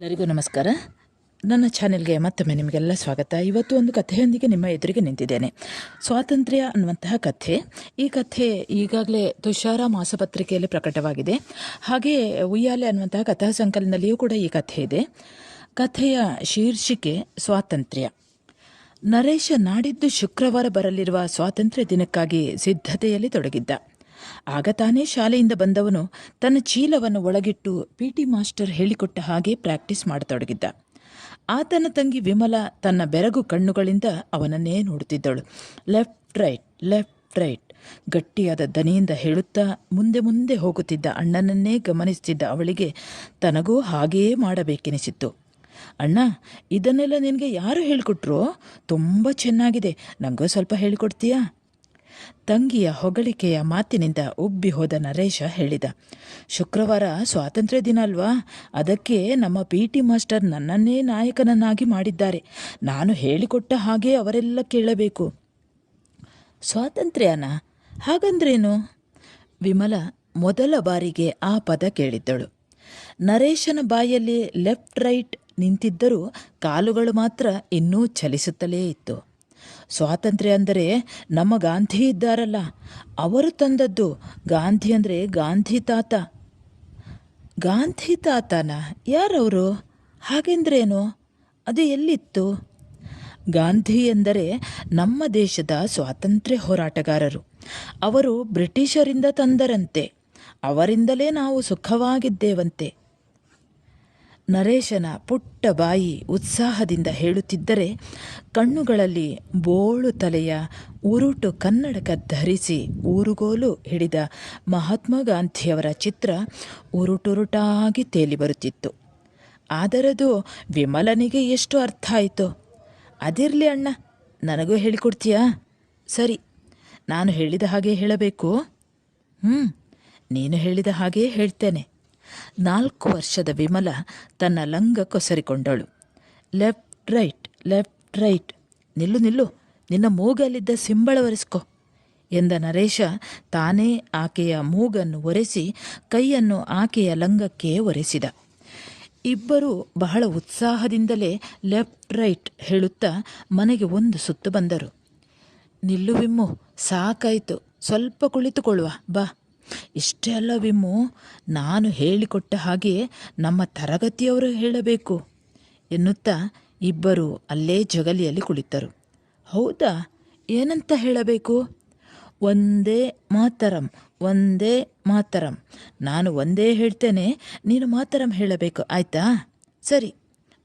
ಎಲ್ಲರಿಗೂ ನಮಸ್ಕಾರ. ನನ್ನ ಚಾನೆಲ್ಗೆ ಮತ್ತೊಮ್ಮೆ ನಿಮಗೆಲ್ಲ ಸ್ವಾಗತ. ಇವತ್ತು ಒಂದು ಕಥೆಯೊಂದಿಗೆ ನಿಮ್ಮ ಎದುರಿಗೆ ನಿಂತಿದ್ದೇನೆ. ಸ್ವಾತಂತ್ರ್ಯ ಅನ್ನುವಂತಹ ಕಥೆ. ಈ ಕಥೆ ಈಗಾಗಲೇ ತುಷಾರ ಮಾಸಪತ್ರಿಕೆಯಲ್ಲಿ ಪ್ರಕಟವಾಗಿದೆ. ಹಾಗೆ ಉಯ್ಯಾಲೆ ಅನ್ನುವಂತಹ ಕಥಾ ಸಂಕಲನದಲ್ಲಿಯೂ ಕೂಡ ಈ ಕಥೆ ಇದೆ. ಕಥೆಯ ಶೀರ್ಷಿಕೆ ಸ್ವಾತಂತ್ರ್ಯ. ನರೇಶ ನಾಡಿದ್ದು ಶುಕ್ರವಾರ ಬರಲಿರುವ ಸ್ವಾತಂತ್ರ್ಯ ದಿನಕ್ಕಾಗಿ ಸಿದ್ಧತೆಯಲ್ಲಿ ತೊಡಗಿದ್ದ. ಆಗ ತಾನೇ ಶಾಲೆಯಿಂದ ಬಂದವನು ತನ್ನ ಚೀಲವನ್ನು ಒಳಗಿಟ್ಟು ಪಿಟಿ ಮಾಸ್ಟರ್ ಹೇಳಿಕೊಟ್ಟ ಹಾಗೆ ಪ್ರಾಕ್ಟೀಸ್ ಮಾಡತೊಡಗಿದ್ದ. ಆತನ ತಂಗಿ ವಿಮಲ ತನ್ನ ಬೆರಗು ಕಣ್ಣುಗಳಿಂದ ಅವನನ್ನೇ ನೋಡುತ್ತಿದ್ದಳು. ಲೆಫ್ಟ್ ರೈಟ್, ಲೆಫ್ಟ್ ರೈಟ್ ಗಟ್ಟಿಯಾದ ದನಿಯಿಂದ ಹೇಳುತ್ತಾ ಮುಂದೆ ಮುಂದೆ ಹೋಗುತ್ತಿದ್ದ ಅಣ್ಣನನ್ನೇ ಗಮನಿಸುತ್ತಿದ್ದ ಅವಳಿಗೆ ತನಗೂ ಹಾಗೆಯೇ ಮಾಡಬೇಕೆನಿಸಿತ್ತು. ಅಣ್ಣ, ಇದನ್ನೆಲ್ಲ ನಿನಗೆ ಯಾರು ಹೇಳಿಕೊಟ್ರೋ? ತುಂಬ ಚೆನ್ನಾಗಿದೆ, ನನಗೂ ಸ್ವಲ್ಪ ಹೇಳಿಕೊಡ್ತೀಯಾ? ತಂಗಿಯ ಹೊಗಳಿಕೆಯ ಮಾತಿನಿಂದ ಉಬ್ಬಿ ಹೋದ ನರೇಶ ಹೇಳಿದ. ಶುಕ್ರವಾರ ಸ್ವಾತಂತ್ರ್ಯ ದಿನ ಅಲ್ವಾ, ಅದಕ್ಕೆ ನಮ್ಮ ಪಿಟಿ ಮಾಸ್ಟರ್ ನನ್ನನ್ನೇ ನಾಯಕನನ್ನಾಗಿ ಮಾಡಿದ್ದಾರೆ. ನಾನು ಹೇಳಿಕೊಟ್ಟ ಹಾಗೆ ಅವರೆಲ್ಲ ಕೇಳಬೇಕು. ಸ್ವಾತಂತ್ರ್ಯನಾ? ಹಾಗಂದ್ರೇನು? ವಿಮಲ ಮೊದಲ ಬಾರಿಗೆ ಆ ಪದ ಕೇಳಿದ್ದಳು. ನರೇಶನ ಬಾಯಲ್ಲಿ ಲೆಫ್ಟ್ ರೈಟ್ ನಿಂತಿದ್ದರೂ ಕಾಲುಗಳು ಮಾತ್ರ ಇನ್ನೂ ಚಲಿಸುತ್ತಲೇ ಇತ್ತು. ಸ್ವಾತಂತ್ರ್ಯ ಅಂದರೆ ನಮ್ಮ ಗಾಂಧಿ ಇದ್ದಾರಲ್ಲ, ಅವರು ತಂದದ್ದು. ಗಾಂಧಿ ಅಂದರೆ ಗಾಂಧಿ ತಾತ. ಗಾಂಧಿ ತಾತನ? ಯಾರವರು? ಹಾಗೆಂದ್ರೇನು? ಅದು ಎಲ್ಲಿತ್ತು? ಗಾಂಧಿ ಎಂದರೆ ನಮ್ಮ ದೇಶದ ಸ್ವಾತಂತ್ರ್ಯ ಹೋರಾಟಗಾರರು. ಅವರು ಬ್ರಿಟಿಷರಿಂದ ತಂದರಂತೆ. ಅವರಿಂದಲೇ ನಾವು ಸುಖವಾಗಿದ್ದೇವಂತೆ. ನರೇಶನ ಪುಟ್ಟ ಬಾಯಿ ಉತ್ಸಾಹದಿಂದ ಹೇಳುತ್ತಿದ್ದರೆ ಕಣ್ಣುಗಳಲ್ಲಿ ಬೋಳು ತಲೆಯ ಉರುಟು ಕನ್ನಡಕ ಧರಿಸಿ ಊರುಗೋಲು ಹಿಡಿದ ಮಹಾತ್ಮ ಗಾಂಧಿಯವರ ಚಿತ್ರ ಉರುಟುರುಟಾಗಿ ತೇಲಿ ಬರುತ್ತಿತ್ತು. ಆದರದು ವಿಮಲನಿಗೆ ಎಷ್ಟು ಅರ್ಥ ಆಯಿತು. ಅದಿರಲಿ ಅಣ್ಣ, ನನಗೂ ಹೇಳಿಕೊಡ್ತೀಯಾ? ಸರಿ, ನಾನು ಹೇಳಿದ ಹಾಗೆ ಹೇಳಬೇಕು. ನೀನು ಹೇಳಿದ ಹಾಗೆ ಹೇಳ್ತೇನೆ. 4 ವರ್ಷದ ವಿಮಲ ತನ್ನ ಲಂಗ ಕೊಸರಿಕೊಂಡಳು. Left right, left right. ನಿಲ್ಲು ನಿಲ್ಲು, ನಿನ್ನ ಮೂಗಲ್ಲಿದ್ದ ಸಿಂಬಳ ಒರೆಸ್ಕೊ ಎಂದ ನರೇಶ ತಾನೇ ಆಕೆಯ ಮೂಗನ್ನು ಒರೆಸಿ ಕೈಯನ್ನು ಆಕೆಯ ಲಂಗಕ್ಕೆ ಒರೆಸಿದ. ಇಬ್ಬರು ಬಹಳ ಉತ್ಸಾಹದಿಂದಲೇ ಲೆಫ್ಟ್ ರೈಟ್ ಹೇಳುತ್ತಾ ಮನೆಗೆ ಒಂದು ಸುತ್ತು ಬಂದರು. ನಿಲ್ಲು ವಿಮ್ಮು, ಸಾಕಾಯಿತು, ಸ್ವಲ್ಪ ಕುಳಿತುಕೊಳ್ಳುವ ಬಾ. ಇಷ್ಟೇ ಅಲ್ಲ ವಿಮ್ಮು, ನಾನು ಹೇಳಿಕೊಟ್ಟ ಹಾಗೆ ನಮ್ಮ ತರಗತಿಯವರು ಹೇಳಬೇಕು ಎನ್ನುತ್ತಾ ಇಬ್ಬರು ಅಲ್ಲೇ ಜಗಲಿಯಲ್ಲಿ ಕುಳಿತರು. ಹೌದಾ? ಏನಂತ ಹೇಳಬೇಕು? ಒಂದೇ ಮಾತರಂ, ಒಂದೇ ಮಾತರಂ. ನಾನು ಒಂದೇ ಹೇಳ್ತೇನೆ, ನೀನು ಮಾತರಂ ಹೇಳಬೇಕು, ಆಯ್ತಾ? ಸರಿ.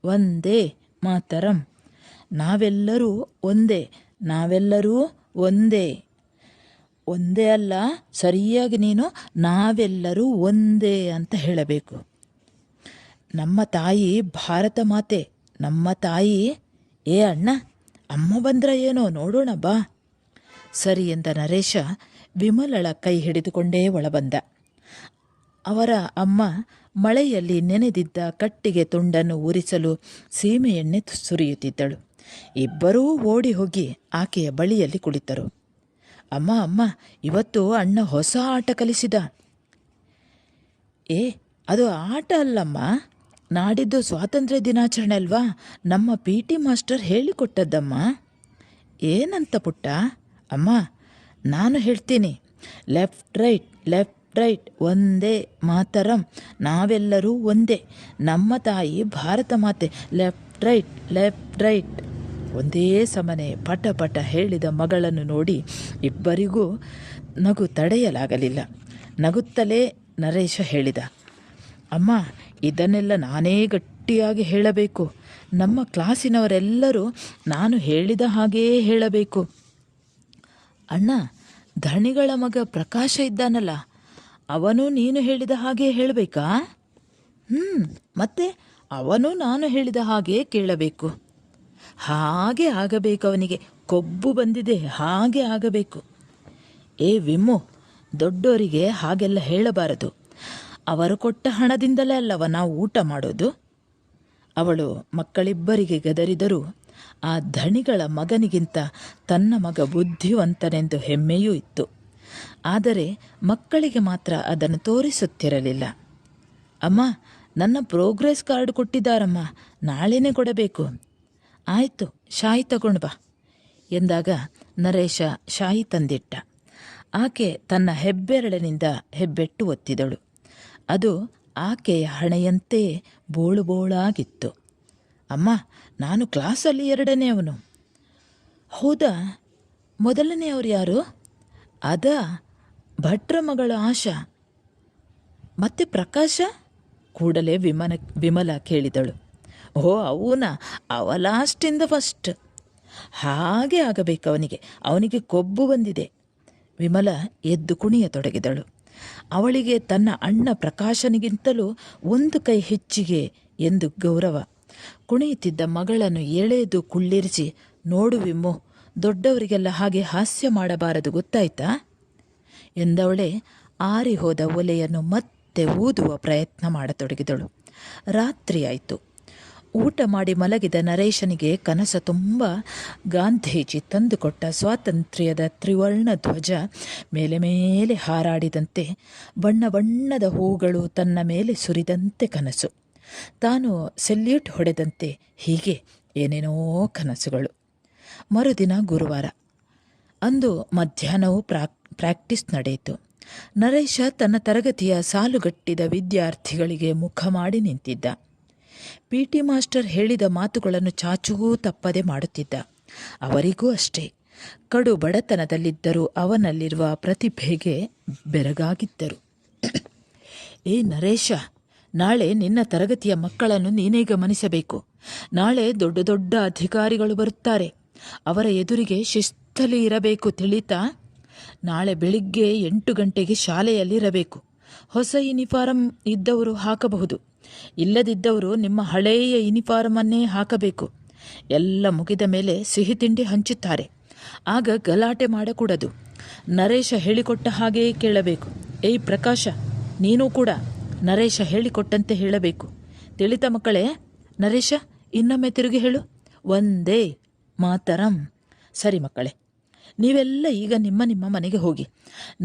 ಒಂದೇ ಮಾತರಂ. ನಾವೆಲ್ಲರೂ ಒಂದೇ, ನಾವೆಲ್ಲರೂ ಒಂದೇ. ಒಂದೇ ಅಲ್ಲ, ಸರಿಯಾಗಿ ನೀನು ನಾವೆಲ್ಲರೂ ಒಂದೇ ಅಂತ ಹೇಳಬೇಕು. ನಮ್ಮ ತಾಯಿ ಭಾರತ ಮಾತೆ, ನಮ್ಮ ತಾಯಿ. ಏ ಅಣ್ಣ, ಅಮ್ಮ ಬಂದ್ರ ಏನೋ, ನೋಡೋಣ ಬಾ. ಸರಿ ಎಂದ ನರೇಶ ವಿಮಲಳ ಕೈ ಹಿಡಿದುಕೊಂಡೇ ಒಳಬಂದ. ಅವರ ಅಮ್ಮ ಮಳೆಯಲ್ಲಿ ನೆನೆದಿದ್ದ ಕಟ್ಟಿಗೆ ತುಂಡನ್ನು ಉರಿಸಲು ಸೀಮೆ ಎಣ್ಣೆ ಸುರಿಯುತ್ತಿದ್ದಳು. ಇಬ್ಬರೂ ಓಡಿ ಹೋಗಿ ಆಕೆಯ ಬಳಿಯಲ್ಲಿ ಕುಳಿತರು. ಅಮ್ಮ ಅಮ್ಮ, ಇವತ್ತು ಅಣ್ಣ ಹೊಸ ಆಟ ಕಲಿಸಿದ. ಅದು ಆಟ ಅಲ್ಲಮ್ಮ, ನಾಡಿದ್ದು ಸ್ವಾತಂತ್ರ್ಯ ದಿನಾಚರಣೆ ಅಲ್ವಾ, ನಮ್ಮ ಪಿಟಿ ಮಾಸ್ಟರ್ ಹೇಳಿಕೊಟ್ಟದ್ದಮ್ಮ. ಏನಂತ ಪುಟ್ಟ? ಅಮ್ಮ, ನಾನು ಹೇಳ್ತೀನಿ. ಲೆಫ್ಟ್ ರೈಟ್, ಲೆಫ್ಟ್ ರೈಟ್, ಒಂದೇ ಮಾತರಂ. ನಾವೆಲ್ಲರೂ ಒಂದೇ, ನಮ್ಮ ತಾಯಿ ಭಾರತ ಮಾತೆ. Left right, left right. ಒಂದೇ ಸಮನೆ ಪಟ ಪಟ ಹೇಳಿದ ಮಗಳನ್ನು ನೋಡಿ ಇಬ್ಬರಿಗೂ ನಗು ತಡೆಯಲಾಗಲಿಲ್ಲ. ನಗುತ್ತಲೇ ನರೇಶ ಹೇಳಿದ. ಅಮ್ಮ, ಇದನ್ನೆಲ್ಲ ನಾನೇ ಗಟ್ಟಿಯಾಗಿ ಹೇಳಬೇಕು. ನಮ್ಮ ಕ್ಲಾಸಿನವರೆಲ್ಲರೂ ನಾನು ಹೇಳಿದ ಹಾಗೆಯೇ ಹೇಳಬೇಕು. ಅಣ್ಣ, ಧಣಿಗಳ ಮಗ ಪ್ರಕಾಶ ಇದ್ದಾನಲ್ಲ, ಅವನು ನೀನು ಹೇಳಿದ ಹಾಗೆ ಹೇಳಬೇಕಾ? ಮತ್ತೆ ಅವನು ನಾನು ಹೇಳಿದ ಹಾಗೆ ಕೇಳಬೇಕು. ಹಾಗೆ ಆಗಬೇಕು, ಅವನಿಗೆ ಕೊಬ್ಬು ಬಂದಿದೆ, ಹಾಗೆ ಆಗಬೇಕು. ವಿಮ್ಮು, ದೊಡ್ಡೋರಿಗೆ ಹಾಗೆಲ್ಲ ಹೇಳಬಾರದು. ಅವರು ಕೊಟ್ಟ ಹಣದಿಂದಲೇ ಅಲ್ಲವ ನಾವು ಊಟ ಮಾಡೋದು. ಅವಳು ಮಕ್ಕಳಿಬ್ಬರಿಗೆ ಗದರಿದರೂ ಆ ಧಣಿಗಳ ಮಗನಿಗಿಂತ ತನ್ನ ಮಗ ಬುದ್ಧಿವಂತನೆಂದು ಹೆಮ್ಮೆಯೂ ಇತ್ತು. ಆದರೆ ಮಕ್ಕಳಿಗೆ ಮಾತ್ರ ಅದನ್ನು ತೋರಿಸುತ್ತಿರಲಿಲ್ಲ. ಅಮ್ಮ, ನನ್ನ ಪ್ರೋಗ್ರೆಸ್ ಕಾರ್ಡ್ ಕೊಟ್ಟಿದ್ದಾರಮ್ಮ, ನಾಳೆನೇ ಕೊಡಬೇಕು. ಆಯಿತು, ಶಾಯಿ ತಗೊಂಡು ಬಾ ಎಂದಾಗ ನರೇಶ ಶಾಯಿ ತಂದಿಟ್ಟ. ಆಕೆ ತನ್ನ ಹೆಬ್ಬೆರಳಿನಿಂದ ಹೆಬ್ಬೆಟ್ಟು ಒತ್ತಿದಳು. ಅದು ಆಕೆಯ ಹಣೆಯಂತೆ ಬೋಳು ಬೋಳಾಗಿತ್ತು. ಅಮ್ಮ, ನಾನು ಕ್ಲಾಸಲ್ಲಿ 2ನೇಯವನು. ಹೌದಾ? ಮೊದಲನೆಯವರು ಯಾರು? ಅದಾ, ಭಟ್ರ ಮಗಳ ಆಶಾ. ಮತ್ತೆ ಪ್ರಕಾಶ? ಕೂಡಲೇ ವಿಮಲ ಕೇಳಿದಳು. ಓ ಅವನಾ, ಅವ ಲಾಸ್ಟಿಂದ ಫಸ್ಟ್. ಹಾಗೆ ಆಗಬೇಕು ಅವನಿಗೆ ಕೊಬ್ಬು ಬಂದಿದೆ. ವಿಮಲ ಎದ್ದು ಕುಣಿಯತೊಡಗಿದಳು. ಅವಳಿಗೆ ತನ್ನ ಅಣ್ಣ ಪ್ರಕಾಶನಿಗಿಂತಲೂ 1 ಕೈ ಹೆಚ್ಚಿಗೆ ಎಂದು ಗೌರವ. ಕುಣಿಯುತ್ತಿದ್ದ ಮಗಳನ್ನು ಎಳೆದು ಕುಳ್ಳಿರಿಸಿ, ನೋಡು ವಿಮ್ಮು, ದೊಡ್ಡವರಿಗೆಲ್ಲ ಹಾಗೆ ಹಾಸ್ಯ ಮಾಡಬಾರದು, ಗೊತ್ತಾಯ್ತಾ ಎಂದವಳೆ ಆರಿ ಹೋದ ಒಲೆಯನ್ನು ಮತ್ತೆ ಊದುವ ಪ್ರಯತ್ನ ಮಾಡತೊಡಗಿದಳು. ರಾತ್ರಿಯಾಯಿತು. ಊಟ ಮಾಡಿ ಮಲಗಿದ ನರೇಶನಿಗೆ ಕನಸ ತುಂಬ ಗಾಂಧೀಜಿ ತಂದುಕೊಟ್ಟ ಸ್ವಾತಂತ್ರ್ಯದ ತ್ರಿವರ್ಣ ಧ್ವಜ ಮೇಲೆ ಮೇಲೆ ಹಾರಾಡಿದಂತೆ, ಬಣ್ಣ ಬಣ್ಣದ ಹೂಗಳು ತನ್ನ ಮೇಲೆ ಸುರಿದಂತೆ ಕನಸು. ತಾನು ಸೆಲ್ಯೂಟ್ ಹೊಡೆದಂತೆ, ಹೀಗೆ ಏನೇನೋ ಕನಸುಗಳು. ಮರುದಿನ ಗುರುವಾರ. ಅಂದು ಮಧ್ಯಾಹ್ನವೂ ಪ್ರಾಕ್ಟೀಸ್ ನಡೆಯಿತು. ನರೇಶ ತನ್ನ ತರಗತಿಯ ಸಾಲುಗಟ್ಟಿದ ವಿದ್ಯಾರ್ಥಿಗಳಿಗೆ ಮುಖ ಮಾಡಿ ನಿಂತಿದ್ದ. PT ಮಾಸ್ಟರ್ ಹೇಳಿದ ಮಾತುಗಳನ್ನು ಚಾಚೂ ತಪ್ಪದೆ ಮಾಡುತ್ತಿದ್ದ. ಅವರಿಗೂ ಅಷ್ಟೇ. ಕಡು ಬಡತನದಲ್ಲಿದ್ದರೂ ಅವನಲ್ಲಿರುವ ಪ್ರತಿಭೆಗೆ ಬೆರಗಾಗಿದ್ದರು. ಏ ನರೇಶ, ನಾಳೆ ನಿನ್ನ ತರಗತಿಯ ಮಕ್ಕಳನ್ನು ನೀನೇ ಗಮನಿಸಬೇಕು. ನಾಳೆ ದೊಡ್ಡ ದೊಡ್ಡ ಅಧಿಕಾರಿಗಳು ಬರುತ್ತಾರೆ. ಅವರ ಎದುರಿಗೆ ಶಿಸ್ತಲ್ಲಿ ಇರಬೇಕು, ತಿಳಿತಾ? ನಾಳೆ ಬೆಳಿಗ್ಗೆ 8 ಗಂಟೆಗೆ ಶಾಲೆಯಲ್ಲಿರಬೇಕು. ಹೊಸ ಯೂನಿಫಾರಂ ಇದ್ದವರು ಹಾಕಬಹುದು, ಇಲ್ಲದಿದ್ದವರು ನಿಮ್ಮ ಹಳೆಯ ಯೂನಿಫಾರಮನ್ನೇ ಹಾಕಬೇಕು. ಎಲ್ಲ ಮುಗಿದ ಮೇಲೆ ಸಿಹಿ ತಿಂಡಿ ಹಂಚುತ್ತಾರೆ, ಆಗ ಗಲಾಟೆ ಮಾಡಕೂಡದು. ನರೇಶ ಹೇಳಿಕೊಟ್ಟ ಹಾಗೆಯೇ ಕೇಳಬೇಕು. ಏಯ್ ಪ್ರಕಾಶ, ನೀನು ಕೂಡ ನರೇಶ ಹೇಳಿಕೊಟ್ಟಂತೆ ಹೇಳಬೇಕು, ತಿಳಿತ ಮಕ್ಕಳೇ? ನರೇಶ, ಇನ್ನೊಮ್ಮೆ ತಿರುಗಿ ಹೇಳು. ಒಂದೇ ಮಾತರಂ. ಸರಿ ಮಕ್ಕಳೇ, ನೀವೆಲ್ಲ ಈಗ ನಿಮ್ಮ ನಿಮ್ಮ ಮನೆಗೆ ಹೋಗಿ.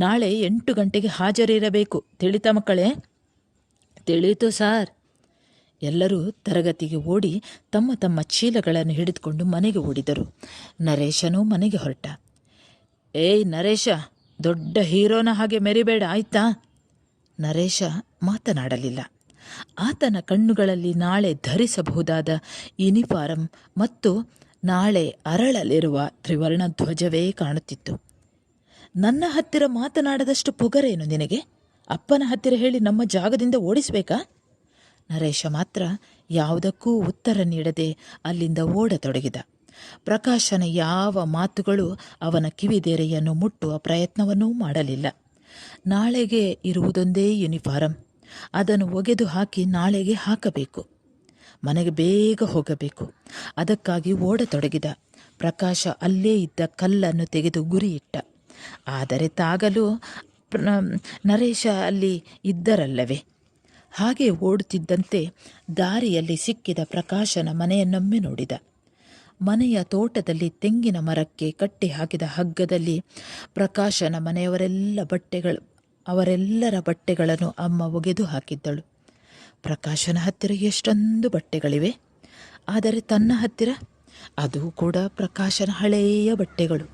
ನಾಳೆ 8 ಗಂಟೆಗೆ ಹಾಜರಿರಬೇಕು, ತಿಳಿತ ಮಕ್ಕಳೇ? ತಿಳಿಯಿತು ಸಾರ್. ಎಲ್ಲರೂ ತರಗತಿಗೆ ಓಡಿ ತಮ್ಮ ತಮ್ಮ ಚೀಲಗಳನ್ನು ಹಿಡಿದುಕೊಂಡು ಮನೆಗೆ ಓಡಿದರು. ನರೇಶನೂ ಮನೆಗೆ ಹೊರಟ. ಏಯ್ ನರೇಶ, ದೊಡ್ಡ ಹೀರೋನ ಹಾಗೆ ಮೆರಿಬೇಡ, ಆಯ್ತಾ? ನರೇಶ ಮಾತನಾಡಲಿಲ್ಲ. ಆತನ ಕಣ್ಣುಗಳಲ್ಲಿ ನಾಳೆ ಧರಿಸಬಹುದಾದ ಯೂನಿಫಾರಂ ಮತ್ತು ನಾಳೆ ಅರಳಲಿರುವ ತ್ರಿವರ್ಣ ಧ್ವಜವೇ ಕಾಣುತ್ತಿತ್ತು. ನನ್ನ ಹತ್ತಿರ ಮಾತನಾಡದಷ್ಟು ಪೊಗರೇನು ನಿನಗೆ? ಅಪ್ಪನ ಹತ್ತಿರ ಹೇಳಿ ನಮ್ಮ ಜಾಗದಿಂದ ಓಡಿಸಬೇಕಾ? ನರೇಶ ಮಾತ್ರ ಯಾವುದಕ್ಕೂ ಉತ್ತರ ನೀಡದೆ ಅಲ್ಲಿಂದ ಓಡತೊಡಗಿದ. ಪ್ರಕಾಶನ ಯಾವ ಮಾತುಗಳು ಅವನ ಕಿವಿದೆರೆಯನ್ನು ಮುಟ್ಟುವ ಪ್ರಯತ್ನವನ್ನೂ ಮಾಡಲಿಲ್ಲ. ನಾಳೆಗೆ ಇರುವುದೊಂದೇ ಯೂನಿಫಾರಂ, ಅದನ್ನು ಒಗೆದು ಹಾಕಿ ನಾಳೆಗೆ ಹಾಕಬೇಕು. ಮನೆಗೆ ಬೇಗ ಹೋಗಬೇಕು. ಅದಕ್ಕಾಗಿ ಓಡತೊಡಗಿದ. ಪ್ರಕಾಶ ಅಲ್ಲೇ ಇದ್ದ ಕಲ್ಲನ್ನು ತೆಗೆದು ಗುರಿಯಿಟ್ಟ. ಆದರೆ ತಾಗಲು ನರೇಶ ಅಲ್ಲಿ ಇದ್ದರಲ್ಲವೇ. ಹಾಗೆ ಓಡುತ್ತಿದ್ದಂತೆ ದಾರಿಯಲ್ಲಿ ಸಿಕ್ಕಿದ ಪ್ರಕಾಶನ ಮನೆಯನ್ನೊಮ್ಮೆ ನೋಡಿದ. ಮನೆಯ ತೋಟದಲ್ಲಿ ತೆಂಗಿನ ಮರಕ್ಕೆ ಕಟ್ಟಿ ಹಾಕಿದ ಹಗ್ಗದಲ್ಲಿ ಪ್ರಕಾಶನ ಅವರೆಲ್ಲರ ಬಟ್ಟೆಗಳನ್ನು ಅಮ್ಮ ಒಗೆದು ಹಾಕಿದ್ದಳು. ಪ್ರಕಾಶನ ಹತ್ತಿರ ಎಷ್ಟೊಂದು ಬಟ್ಟೆಗಳಿವೆ, ಆದರೆ ತನ್ನ ಹತ್ತಿರ ಅದು ಕೂಡ ಪ್ರಕಾಶನ ಹಳೆಯ ಬಟ್ಟೆಗಳು.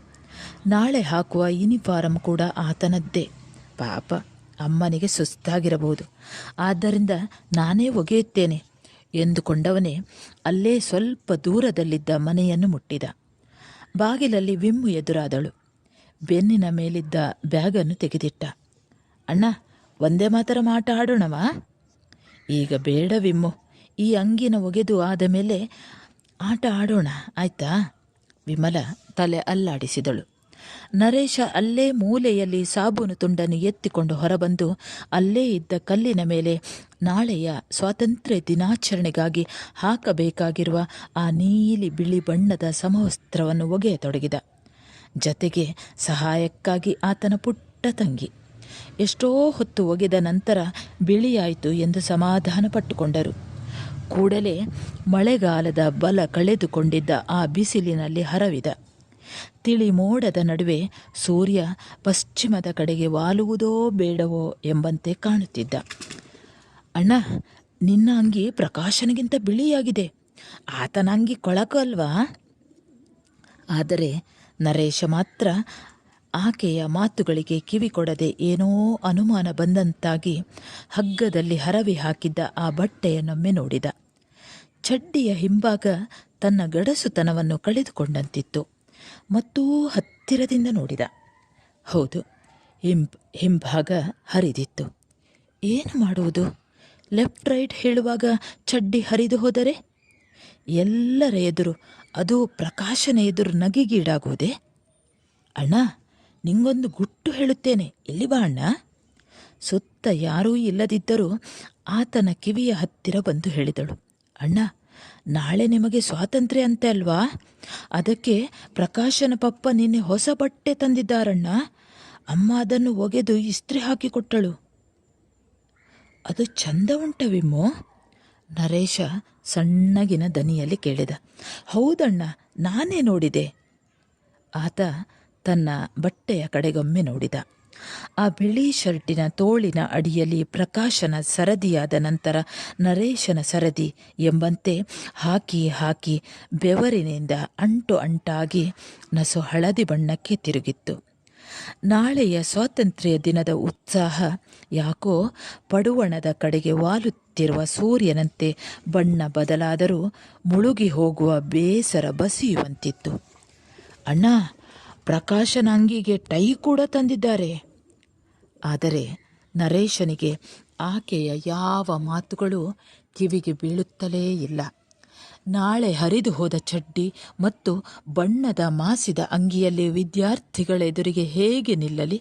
ನಾಳೆ ಹಾಕುವ ಯೂನಿಫಾರಂ ಕೂಡ ಆತನದ್ದೇ. ಪಾಪ, ಅಮ್ಮನಿಗೆ ಸುಸ್ತಾಗಿರಬಹುದು, ಆದ್ದರಿಂದ ನಾನೇ ಒಗೆಯುತ್ತೇನೆ ಎಂದುಕೊಂಡವನೇ ಅಲ್ಲೇ ಸ್ವಲ್ಪ ದೂರದಲ್ಲಿದ್ದ ಮನೆಯನ್ನು ಮುಟ್ಟಿದ. ಬಾಗಿಲಲ್ಲಿ ವಿಮ್ಮು ಎದುರಾದಳು. ಬೆನ್ನಿನ ಮೇಲಿದ್ದ ಬ್ಯಾಗನ್ನು ತೆಗೆದಿಟ್ಟ. ಅಣ್ಣ, ಒಂದೇ ಮಾತರ ಆಟ ಆಡೋಣವಾ? ಈಗ ಬೇಡ ವಿಮ್ಮು, ಈ ಅಂಗಿನ ಒಗೆದು ಆದ ಮೇಲೆ ಆಟ ಆಡೋಣ, ಆಯ್ತಾ? ವಿಮಲ ತಲೆ ಅಲ್ಲಾಡಿಸಿದಳು. ನರೇಶ ಅಲ್ಲೇ ಮೂಲೆಯಲ್ಲಿ ಸಾಬೂನು ತುಂಡನ್ನು ಎತ್ತಿಕೊಂಡು ಹೊರಬಂದು ಅಲ್ಲೇ ಇದ್ದ ಕಲ್ಲಿನ ಮೇಲೆ ನಾಳೆಯ ಸ್ವಾತಂತ್ರ್ಯ ದಿನಾಚರಣೆಗಾಗಿ ಹಾಕಬೇಕಾಗಿರುವ ಆ ನೀಲಿ ಬಿಳಿ ಬಣ್ಣದ ಸಮವಸ್ತ್ರವನ್ನು ಒಗೆಯತೊಡಗಿದ. ಜತೆಗೆ ಸಹಾಯಕ್ಕಾಗಿ ಆತನ ಪುಟ್ಟ ತಂಗಿ. ಎಷ್ಟೋ ಹೊತ್ತು ಒಗೆದ ನಂತರ ಬಿಳಿಯಾಯಿತು ಎಂದು ಸಮಾಧಾನ ಪಟ್ಟುಕೊಂಡರು. ಕೂಡಲೇ ಮಳೆಗಾಲದ ಬಲ ಕಳೆದುಕೊಂಡಿದ್ದ ಆ ಬಿಸಿಲಿನಲ್ಲಿ ಹರವಿದ. ತಿಳಿ ಮೋಡದ ನಡುವೆ ಸೂರ್ಯ ಪಶ್ಚಿಮದ ಕಡೆಗೆ ವಾಲುವುದೋ ಬೇಡವೋ ಎಂಬಂತೆ ಕಾಣುತ್ತಿದ್ದ. ಅಣ್ಣ, ನಿನ್ನ ಅಂಗಿ ಪ್ರಕಾಶನಿಗಿಂತ ಬಿಳಿಯಾಗಿದೆ. ಆತನ ಅಂಗಿ ಕೊಳಕು ಅಲ್ವಾ? ಆದರೆ ನರೇಶ ಮಾತ್ರ ಆಕೆಯ ಮಾತುಗಳಿಗೆ ಕಿವಿ ಕೊಡದೆ ಏನೋ ಅನುಮಾನ ಬಂದಂತಾಗಿ ಹಗ್ಗದಲ್ಲಿ ಹರವಿ ಹಾಕಿದ್ದ ಆ ಬಟ್ಟೆಯನ್ನೊಮ್ಮೆ ನೋಡಿದ. ಚಡ್ಡಿಯ ಹಿಂಭಾಗ ತನ್ನ ಗಡಸುತನವನ್ನು ಕಳೆದುಕೊಂಡಂತಿತ್ತು. ಮತ್ತೂ ಹತ್ತಿರದಿಂದ ನೋಡಿದ. ಹೌದು, ಹಿಂಭಾಗ ಹರಿದಿತ್ತು. ಏನು ಮಾಡುವುದು? ಲೆಫ್ಟ್ ರೈಟ್ ಹೇಳುವಾಗ ಚಡ್ಡಿ ಹರಿದು ಹೋದರೆ ಎಲ್ಲರ ಎದುರು, ಅದು ಪ್ರಕಾಶನ ಎದುರು ನಗೆಗೀಡಾಗುವುದೇ? ಅಣ್ಣ, ನಿಂಗೊಂದು ಗುಟ್ಟು ಹೇಳುತ್ತೇನೆ, ಇಲ್ಲಿ ಬಾ ಅಣ್ಣ. ಸುತ್ತ ಯಾರೂ ಇಲ್ಲದಿದ್ದರೂ ಆತನ ಕಿವಿಯ ಹತ್ತಿರ ಬಂದು ಹೇಳಿದಳು. ಅಣ್ಣ, ನಾಳೆ ನಿಮಗೆ ಸ್ವಾತಂತ್ರ್ಯ ಅಂತೆ ಅಲ್ವಾ? ಅದಕ್ಕೆ ಪ್ರಕಾಶನ ಪಪ್ಪ ನಿನ್ನೆ ಹೊಸ ಬಟ್ಟೆ ತಂದಿದ್ದಾರಣ್ಣ. ಅಮ್ಮ ಅದನ್ನು ಒಗೆದು ಇಸ್ತ್ರಿ ಹಾಕಿಕೊಟ್ಟಳು. ಅದು ಚಂದ ಉಂಟ ವಿಮ್ಮು? ನರೇಶ ಸಣ್ಣಗಿನ ದನಿಯಲ್ಲಿ ಕೇಳಿದ. ಹೌದಣ್ಣ, ನಾನೇ ನೋಡಿದೆ. ಆತ ತನ್ನ ಬಟ್ಟೆಯ ಕಡೆಗೊಮ್ಮೆ ನೋಡಿದ. ಆ ಬಿಳಿ ಶರ್ಟಿನ ತೋಳಿನ ಅಡಿಯಲ್ಲಿ ಪ್ರಕಾಶನ ಸರದಿಯಾದ ನಂತರ ನರೇಶನ ಸರದಿ ಎಂಬಂತೆ ಹಾಕಿ ಹಾಕಿ ಬೆವರಿನಿಂದ ಅಂಟು ಅಂಟಾಗಿ ನಸು ಹಳದಿ ಬಣ್ಣಕ್ಕೆ ತಿರುಗಿತ್ತು. ನಾಳೆಯ ಸ್ವಾತಂತ್ರ್ಯ ದಿನದ ಉತ್ಸಾಹ ಯಾಕೋ ಪಡುವಣದ ಕಡೆಗೆ ವಾಲುತ್ತಿರುವ ಸೂರ್ಯನಂತೆ ಬಣ್ಣ ಬದಲಾದರೂ ಮುಳುಗಿ ಹೋಗುವ ಬೇಸರ ಬಸಿಯುವಂತಿತ್ತು. ಅಣ್ಣ, ಪ್ರಕಾಶನ ಅಂಗಿಗೆ ಟೈ ಕೂಡ ತಂದಿದ್ದಾರೆ. ಆದರೆ ನರೇಶನಿಗೆ ಆಕೆಯ ಯಾವ ಮಾತುಗಳು ಕಿವಿಗೆ ಬೀಳುತ್ತಲೇ ಇಲ್ಲ. ನಾಳೆ ಹರಿದು ಹೋದ ಚಡ್ಡಿ ಮತ್ತು ಬಣ್ಣದ ಮಾಸಿದ ಅಂಗಿಯಲ್ಲಿ ವಿದ್ಯಾರ್ಥಿಗಳೆದುರಿಗೆ ಹೇಗೆ ನಿಲ್ಲಲಿ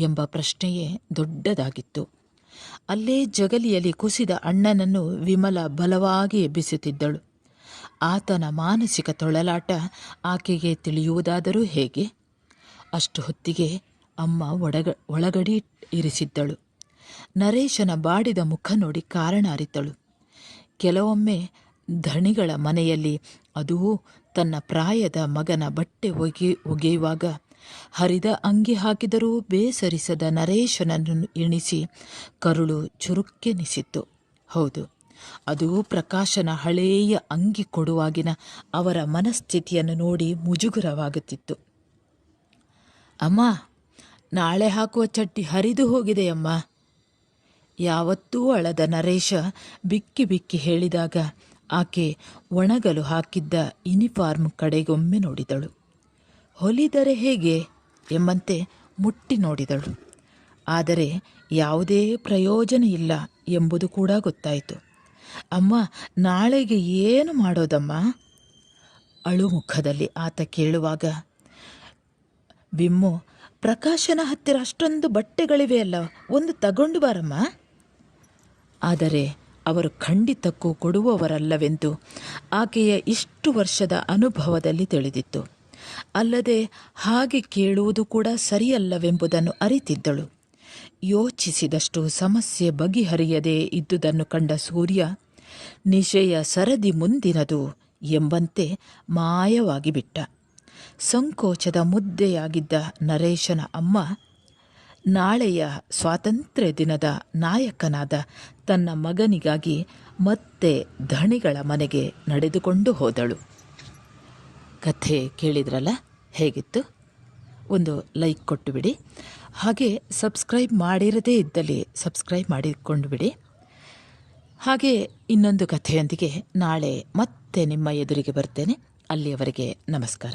ಎಂಬ ಪ್ರಶ್ನೆಯೇ ದೊಡ್ಡದಾಗಿತ್ತು. ಅಲ್ಲೇ ಜಗಲಿಯಲ್ಲಿ ಕುಸಿದ ಅಣ್ಣನನ್ನು ವಿಮಲ ಬಲವಾಗಿ ಎಬ್ಬಿಸುತ್ತಿದ್ದಳು. ಆತನ ಮಾನಸಿಕ ತೊಳಲಾಟ ಆಕೆಗೆ ತಿಳಿಯುವುದಾದರೂ ಹೇಗೆ? ಅಷ್ಟು ಹೊತ್ತಿಗೆ ಅಮ್ಮ ಒಳಗಡಿ ಇರಿಸಿದ್ದಳು. ನರೇಶನ ಬಾಡಿದ ಮುಖ ನೋಡಿ ಕಾರಣ ಅರಿತಳು. ಕೆಲವೊಮ್ಮೆ ಧಣಿಗಳ ಮನೆಯಲ್ಲಿ, ಅದೂ ತನ್ನ ಪ್ರಾಯದ ಮಗನ ಬಟ್ಟೆ ಒಗೆಯುವಾಗ ಹರಿದ ಅಂಗಿ ಹಾಕಿದರೂ ಬೇಸರಿಸದ ನರೇಶನನ್ನು ಎಣಿಸಿ ಕರುಳು ಚುರುಕೆನಿಸಿತ್ತು. ಹೌದು, ಅದು ಪ್ರಕಾಶನ ಹಳೆಯ ಅಂಗಿ ಕೊಡುವಾಗಿನ ಅವರ ಮನಸ್ಥಿತಿಯನ್ನು ನೋಡಿ ಮುಜುಗರವಾಗುತ್ತಿತ್ತು. ಅಮ್ಮ, ನಾಳೆ ಹಾಕುವ ಚಡ್ಡಿ ಹರಿದು ಹೋಗಿದೆಯಮ್ಮ. ಯಾವತ್ತೂ ಅಳದ ನರೇಶ ಬಿಕ್ಕಿ ಬಿಕ್ಕಿ ಹೇಳಿದಾಗ ಆಕೆ ಒಣಗಲು ಹಾಕಿದ್ದ ಯೂನಿಫಾರ್ಮ್ ಕಡೆಗೊಮ್ಮೆ ನೋಡಿದಳು. ಹೊಲಿದರೆ ಹೇಗೆ ಎಂಬಂತೆ ಮುಟ್ಟಿ ನೋಡಿದಳು. ಆದರೆ ಯಾವುದೇ ಪ್ರಯೋಜನ ಇಲ್ಲ ಎಂಬುದು ಕೂಡ ಗೊತ್ತಾಯಿತು. ಅಮ್ಮ, ನಾಳೆಗೆ ಏನು ಮಾಡೋದಮ್ಮ? ಅಳುಮುಖದಲ್ಲಿ ಆತ ಕೇಳುವಾಗ, ವಿಮ್ಮು, ಪ್ರಕಾಶನ ಹತ್ತಿರ ಅಷ್ಟೊಂದು ಬಟ್ಟೆಗಳಿವೆಯಲ್ಲ, ಒಂದು ತಗೊಂಡು ಬಾರಮ್ಮ. ಆದರೆ ಅವರು ಖಂಡಿತಕ್ಕೂ ಕೊಡುವವರಲ್ಲವೆಂದು ಆಕೆಯ ಇಷ್ಟು ವರ್ಷದ ಅನುಭವದಲ್ಲಿ ತಿಳಿದಿತ್ತು. ಅಲ್ಲದೆ ಹಾಗೆ ಕೇಳುವುದು ಕೂಡ ಸರಿಯಲ್ಲವೆಂಬುದನ್ನು ಅರಿತಿದ್ದಳು. ಯೋಚಿಸಿದಷ್ಟು ಸಮಸ್ಯೆ ಬಗೆಹರಿಯದೇ ಇದ್ದುದನ್ನು ಕಂಡ ಸೂರ್ಯ, ನಿಶೆಯ ಸರದಿ ಮುಂದಿನದು ಎಂಬಂತೆ ಮಾಯವಾಗಿ ಬಿಟ್ಟ. ಸಂಕೋಚದ ಮುದ್ದೆಯಾಗಿದ್ದ ನರೇಶನ ಅಮ್ಮ ನಾಳೆಯ ಸ್ವಾತಂತ್ರ್ಯ ದಿನದ ನಾಯಕನಾದ ತನ್ನ ಮಗನಿಗಾಗಿ ಮತ್ತೆ ಧಣಿಗಳ ಮನೆಗೆ ನಡೆದುಕೊಂಡು ಹೋದಳು. ಕಥೆ ಕೇಳಿದ್ರಲ್ಲ, ಹೇಗಿತ್ತು? ಒಂದು ಲೈಕ್ ಕೊಟ್ಟು ಬಿಡಿ. ಹಾಗೆ ಸಬ್ಸ್ಕ್ರೈಬ್ ಮಾಡಿರದೇ ಇದ್ದಲ್ಲಿ ಸಬ್ಸ್ಕ್ರೈಬ್ ಮಾಡಿಕೊಂಡು ಬಿಡಿ. ಹಾಗೆ ಇನ್ನೊಂದು ಕಥೆಯೊಂದಿಗೆ ನಾಳೆ ಮತ್ತೆ ನಿಮ್ಮ ಎದುರಿಗೆ ಬರ್ತೇನೆ. ಅಲ್ಲಿಯವರೆಗೆ ನಮಸ್ಕಾರ.